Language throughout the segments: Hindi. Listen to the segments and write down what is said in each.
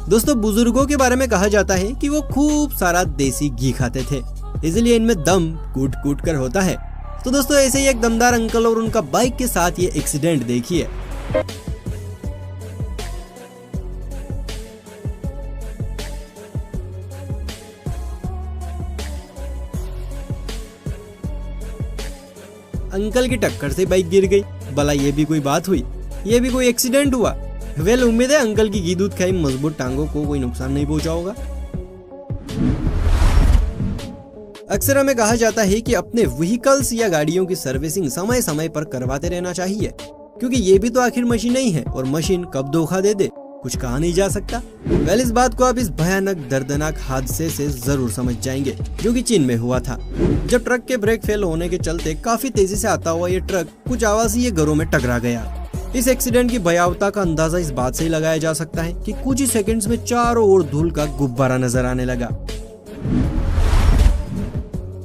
दोस्तों बुजुर्गों के बारे में कहा जाता है कि वो खूब सारा देसी घी खाते थे, इसलिए इनमें दम कूट कूट कर होता है। तो दोस्तों ऐसे ही एक दमदार अंकल और उनका बाइक के साथ ये एक्सीडेंट देखिए। अंकल की टक्कर से बाइक गिर गई। भला ये भी कोई बात हुई? ये भी कोई एक्सीडेंट हुआ? वेल उम्मीद है अंकल की घी दूध खाई मजबूत टांगों को कोई नुकसान नहीं पहुंचा होगा। अक्सर हमें कहा जाता है कि अपने व्हीकल्स या गाड़ियों की सर्विसिंग समय समय पर करवाते रहना चाहिए, क्योंकि ये भी तो आखिर मशीन ही है और मशीन कब धोखा दे दे कुछ कहा नहीं जा सकता। वेल इस बात को आप इस भयानक दर्दनाक हादसे से जरूर समझ जाएंगे जो कि चीन में हुआ था, जब ट्रक के ब्रेक फेल होने के चलते काफी तेजी से आता हुआ ये ट्रक कुछ आवासीय घरों में टकरा गया। इस एक्सीडेंट की भयावता का अंदाजा इस बात से ही लगाया जा सकता है कि कुछ ही सेकंड्स में चारों ओर धूल का गुब्बारा नजर आने लगा।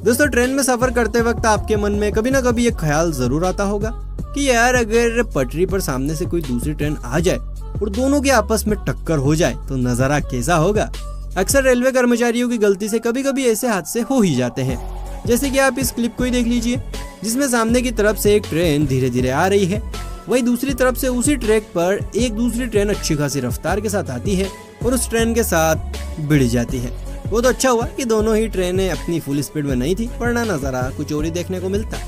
दोस्तों ट्रेन में सफर करते वक्त आपके मन में कभी ना कभी ये ख्याल जरूर आता होगा कि यार अगर पटरी पर सामने से कोई दूसरी ट्रेन आ जाए और दोनों के आपस में टक्कर हो जाए तो नजारा कैसा होगा। अक्सर रेलवे कर्मचारियों की गलती से कभी कभी ऐसे हादसे हो ही जाते हैं, जैसे कि आप इस क्लिप को ही देख लीजिए, जिसमें सामने की तरफ से एक ट्रेन धीरे धीरे आ रही है, वही दूसरी तरफ से उसी ट्रैक पर एक दूसरी ट्रेन अच्छी खासी रफ्तार के साथ आती है और उस ट्रेन के साथ भिड़ जाती है। वो तो अच्छा हुआ कि दोनों ही ट्रेनें अपनी फुल स्पीड में नहीं थी, वरना नजारा कुछ और ही देखने को मिलता।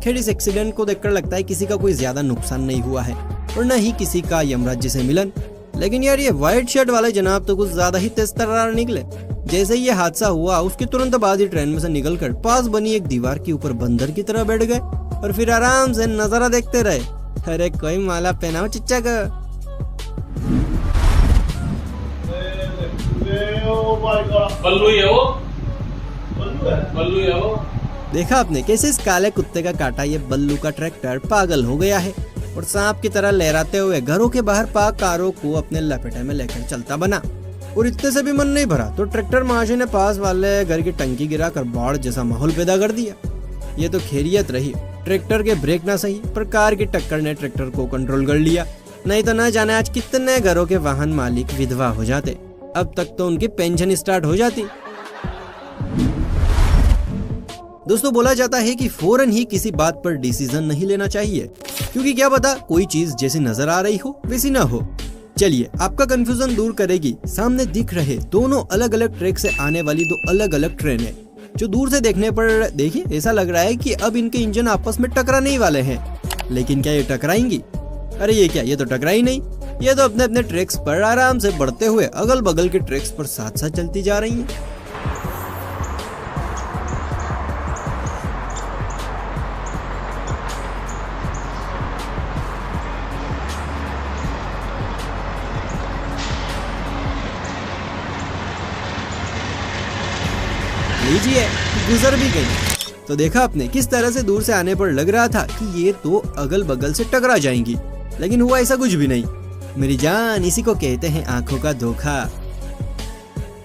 खैर इस एक्सीडेंट को देखकर लगता है किसी का कोई ज्यादा नुकसान नहीं हुआ है और न ही किसी का यमराज से मिलन। लेकिन यार ये व्हाइट शर्ट वाले जनाब तो कुछ ज्यादा ही तेज तर्रार निकले। जैसे ही ये हादसा हुआ उसके तुरंत बाद ही ट्रेन में से निकलकर पास बनी एक दीवार के ऊपर बंदर की तरह बैठ गए और फिर आराम से नजारा देखते रहे। अरे कोई माला पहनाओ चिच्चा का। बल्लू है वो। देखा आपने कैसे इस काले कुत्ते का काटा ये बल्लू का ट्रैक्टर पागल हो गया है और सांप की तरह लहराते हुए घरों के बाहर पार्क कारों को अपने लपेटे में लेकर चलता बना। और इतने से भी मन नहीं भरा तो ट्रैक्टर महाशय ने पास वाले घर की टंकी गिराकर बाढ़ जैसा माहौल पैदा कर दिया। ये तो खैरियत रही, ट्रैक्टर के ब्रेक ना सही पर कार की टक्कर ने ट्रैक्टर को कंट्रोल कर लिया, नहीं तो न जाने आज कितने घरों के वाहन मालिक विधवा हो जाते। अब तक तो उनकी पेंशन स्टार्ट हो जाती। दोस्तों बोला जाता है कि फौरन ही किसी बात पर डिसीजन नहीं लेना चाहिए, क्योंकि क्या पता कोई चीज जैसी नजर आ रही हो वैसी ना हो। चलिए आपका कंफ्यूजन दूर करेगी सामने दिख रहे दोनों अलग अलग ट्रैक से आने वाली दो अलग अलग ट्रेनें, जो दूर से देखने पर देखिए ऐसा लग रहा है कि अब इनके इंजन आपस में टकराने ही वाले हैं। लेकिन क्या ये टकराएंगी? अरे ये क्या, ये तो टकरा ही नहीं, ये तो अपने अपने ट्रैक्स पर आराम से बढ़ते हुए अगल बगल के ट्रैक्स पर साथ साथ चलती जा रही हैं। लीजिए गुजर भी गई। तो देखा आपने किस तरह से दूर से आने पर लग रहा था कि ये तो अगल बगल से टकरा जाएंगी, लेकिन हुआ ऐसा कुछ भी नहीं। मेरी जान, इसी को कहते हैं आंखों का धोखा।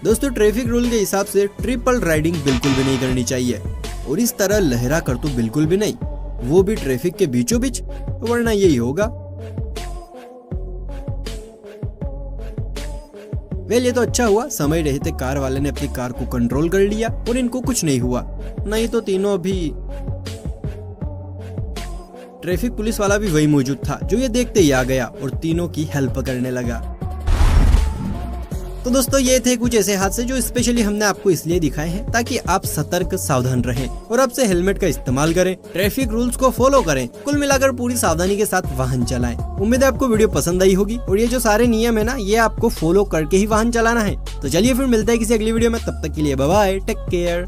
दोस्तों ट्रैफिक रूल के हिसाब से ट्रिपल राइडिंग बिल्कुल भी नहीं करनी चाहिए और इस तरह लहरा कर तो बिल्कुल भी नहीं, वो भी ट्रैफिक के बीचों बीच, वरना यही होगा। वेल ये तो अच्छा हुआ समय रहते कार वाले ने अपनी कार को कंट्रोल कर लिया और इनको कुछ नहीं हुआ, नहीं तो तीनों अभी। ट्रैफिक पुलिस वाला भी वही मौजूद था जो ये देखते ही आ गया और तीनों की हेल्प करने लगा। तो दोस्तों ये थे कुछ ऐसे हादसे जो स्पेशली हमने आपको इसलिए दिखाए हैं ताकि आप सतर्क सावधान रहें और अब से हेलमेट का इस्तेमाल करें, ट्रैफिक रूल्स को फॉलो करें, कुल मिलाकर पूरी सावधानी के साथ वाहन चलाएं। उम्मीद है आपको वीडियो पसंद आई होगी और ये जो सारे नियम है ना, ये आपको फॉलो करके ही वाहन चलाना है। तो चलिए फिर मिलते हैं किसी अगली वीडियो में, तब तक के लिए बाय बाय, टेक केयर।